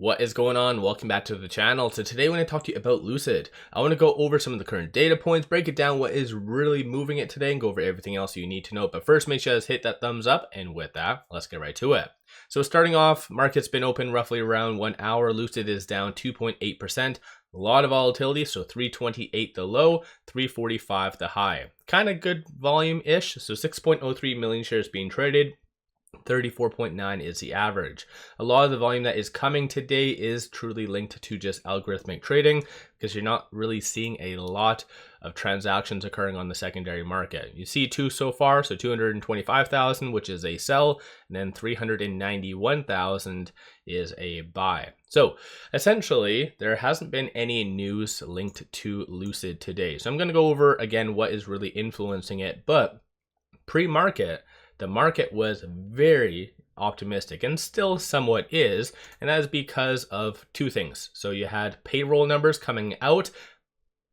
What is going on? Welcome back to the channel. So today when I talk to you about Lucid, I want to go over some of the current data points, break it down what is really moving it today, and go over everything else you need to know. But first, make sure to hit that thumbs up, and with that, let's get right to it. So starting off, market's been open roughly around 1 hour. Lucid is down 2.8%. A lot of volatility, so 328 the low, 345 the high. Kind of good volume-ish, so 6.03 million shares being traded. 34.9 is the average. A lot of the volume that is coming today is truly linked to just algorithmic trading, because you're not really seeing a lot of transactions occurring on the secondary market. You see two so far, so 225,000, which is a sell, and then 391,000 is a buy. So essentially, there hasn't been any news linked to Lucid today. So I'm going to go over again what is really influencing it, but pre-market, the market was very optimistic and still somewhat is, and that is because of two things. So you had payroll numbers coming out,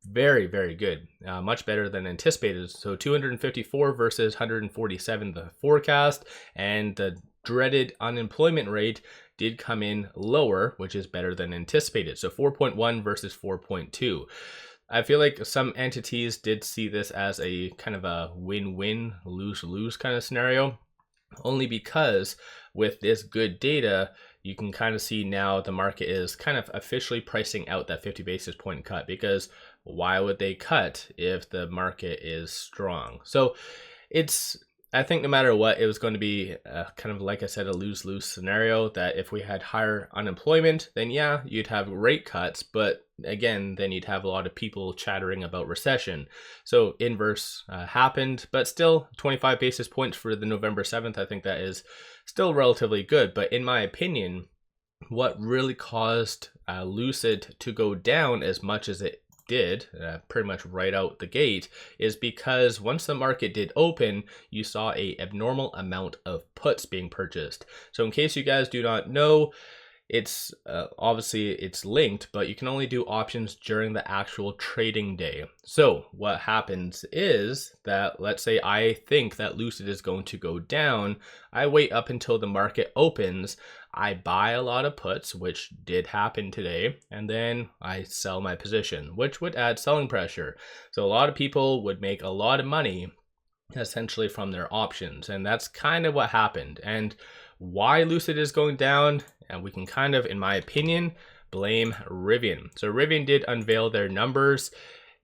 very, very good, much better than anticipated. So 254 versus 147 the forecast, and the dreaded unemployment rate did come in lower, which is better than anticipated. So 4.1 versus 4.2. I feel like some entities did see this as a kind of a win-win, lose-lose kind of scenario, only because with this good data, you can kind of see now the market is kind of officially pricing out that 50 basis point cut, because why would they cut if the market is strong? So I think no matter what, it was going to be kind of, like I said, a lose-lose scenario, that if we had higher unemployment, then yeah, you'd have rate cuts, but again, then you'd have a lot of people chattering about recession. So inverse happened, but still 25 basis points for the November 7th. I think that is still relatively good. But in my opinion, what really caused Lucid to go down as much as it did pretty much right out the gate is because once the market did open, you saw a abnormal amount of puts being purchased. So in case you guys do not know, it's obviously it's linked, but you can only do options during the actual trading day. So what happens is that, let's say I think that Lucid is going to go down, I wait up until the market opens, I buy a lot of puts, which did happen today, and then I sell my position, which would add selling pressure. So a lot of people would make a lot of money essentially from their options, and that's kind of what happened. And why Lucid is going down, and we can kind of, in my opinion, blame Rivian. So Rivian did unveil their numbers,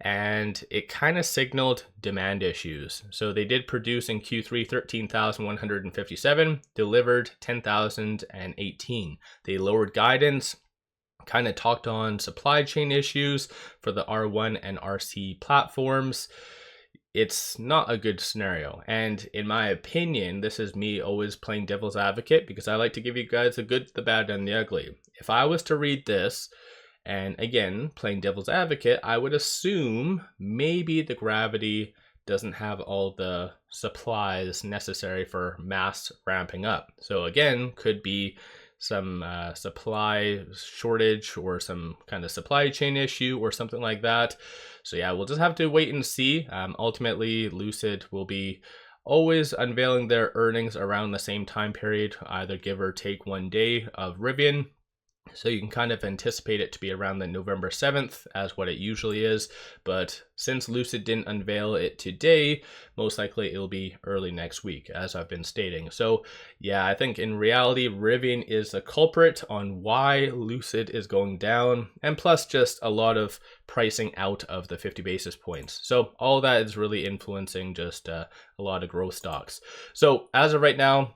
and it kind of signaled demand issues. So they did produce in Q3 13,157, delivered 10,018. They lowered guidance, kind of talked on supply chain issues for the R1 and RC platforms. It's not a good scenario. And in my opinion, this is me always playing devil's advocate, because I like to give you guys the good, the bad, and the ugly. If I was to read this, and again, playing devil's advocate, I would assume maybe the Gravity doesn't have all the supplies necessary for mass ramping up. So again, could be some supply shortage or some kind of supply chain issue or something like that. So yeah, we'll just have to wait and see. Ultimately, Lucid will be always unveiling their earnings around the same time period, either give or take 1 day of Rivian. So you can kind of anticipate it to be around the November 7th as what it usually is. But since Lucid didn't unveil it today, most likely it'll be early next week, as I've been stating. So yeah, I think in reality, Rivian is the culprit on why Lucid is going down, and plus just a lot of pricing out of the 50 basis points. So all that is really influencing just a lot of growth stocks. So as of right now,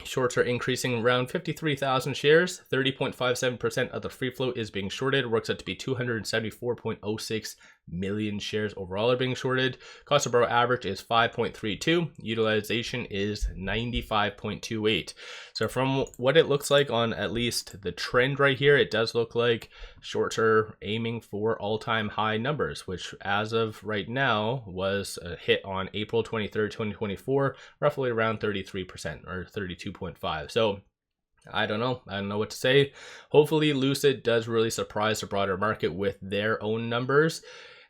shorts are increasing around 53,000 shares. 30.57% of the free float is being shorted. Works out to be 274.06 million shares overall are being shorted. Cost of borrow average is 5.32. Utilization is 95.28. So from what it looks like on at least the trend right here, it does look like shorts are aiming for all-time high numbers, which as of right now was a hit on April 23rd, 2024, roughly around 33% or 32.5. So I don't know what to say. Hopefully Lucid does really surprise the broader market with their own numbers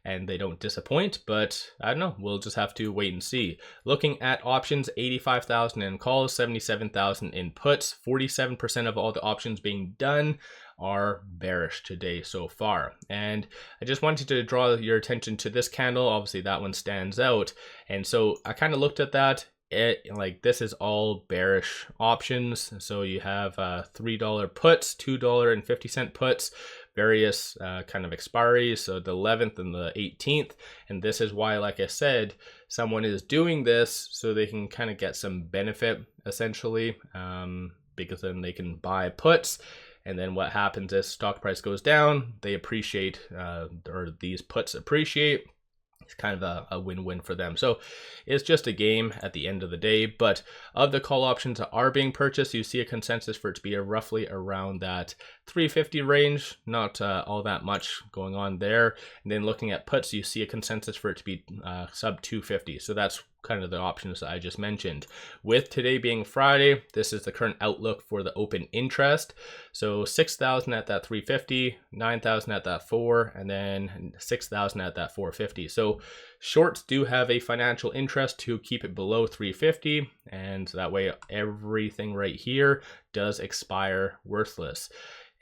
and they don't disappoint, but I don't know, we'll just have to wait and see. Looking at options, 85,000 in calls, 77,000 in puts, 47% of all the options being done are bearish today so far. And I just wanted to draw your attention to this candle. Obviously that one stands out. And so I kind of looked at that. Like this is all bearish options. So you have $3 puts, $2.50 puts, various kind of expiries, so the 11th and the 18th. And this is why, like I said, someone is doing this so they can kind of get some benefit essentially, because then they can buy puts. And then what happens is stock price goes down, they appreciate, or these puts appreciate. It's kind of a win-win for them. So it's just a game at the end of the day. But of the call options that are being purchased, you see a consensus for it to be roughly around that 350 range, not all that much going on there. And then looking at puts, you see a consensus for it to be sub 250. So that's kind of the options that I just mentioned. With today being Friday, this is the current outlook for the open interest. So 6,000 at that 350, 9,000 at that 4, and then 6,000 at that 450. So shorts do have a financial interest to keep it below 350, and that way everything right here does expire worthless.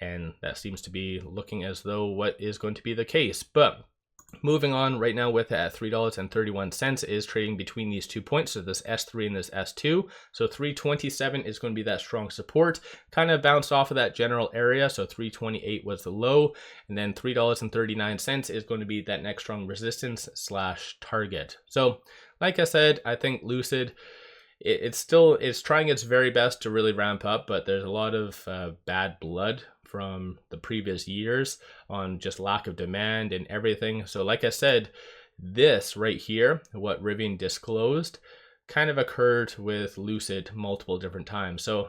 And that seems to be looking as though what is going to be the case. But moving on right now with it at $3.31 is trading between these 2 points. So this S3 and this S2. So 327 is going to be that strong support, kind of bounced off of that general area. So 328 was the low, and then $3.39 is going to be that next strong resistance / target. So like I said, I think Lucid, it's trying its very best to really ramp up, but there's a lot of bad blood from the previous years on just lack of demand and everything. So like I said, this right here, what Rivian disclosed, kind of occurred with Lucid multiple different times. So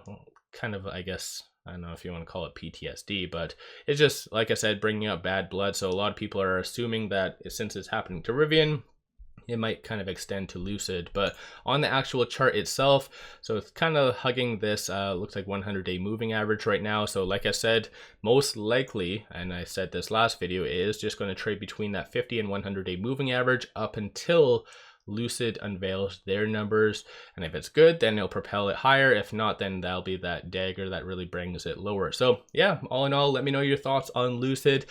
kind of, I guess, I don't know if you want to call it PTSD, but it's just, like I said, bringing up bad blood. So a lot of people are assuming that since it's happening to Rivian, it might kind of extend to Lucid. But on the actual chart itself, so it's kind of hugging this looks like 100-day moving average right now. So like I said, most likely, and I said this last video, it is just going to trade between that 50 and 100-day moving average up until Lucid unveils their numbers. And if it's good, then it'll propel it higher. If not, then that'll be that dagger that really brings it lower. So yeah, all in all, let me know your thoughts on Lucid.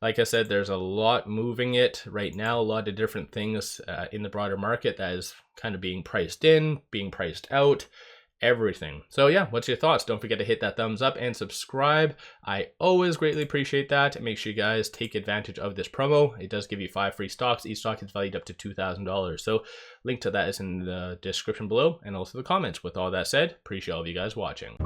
Like I said, there's a lot moving it right now, a lot of different things in the broader market that is kind of being priced in, being priced out, everything. So yeah, what's your thoughts? Don't forget to hit that thumbs up and subscribe. I always greatly appreciate that. And make sure you guys take advantage of this promo. It does give you 5 free stocks. Each stock is valued up to $2,000. So link to that is in the description below and also the comments. With all that said, appreciate all of you guys watching.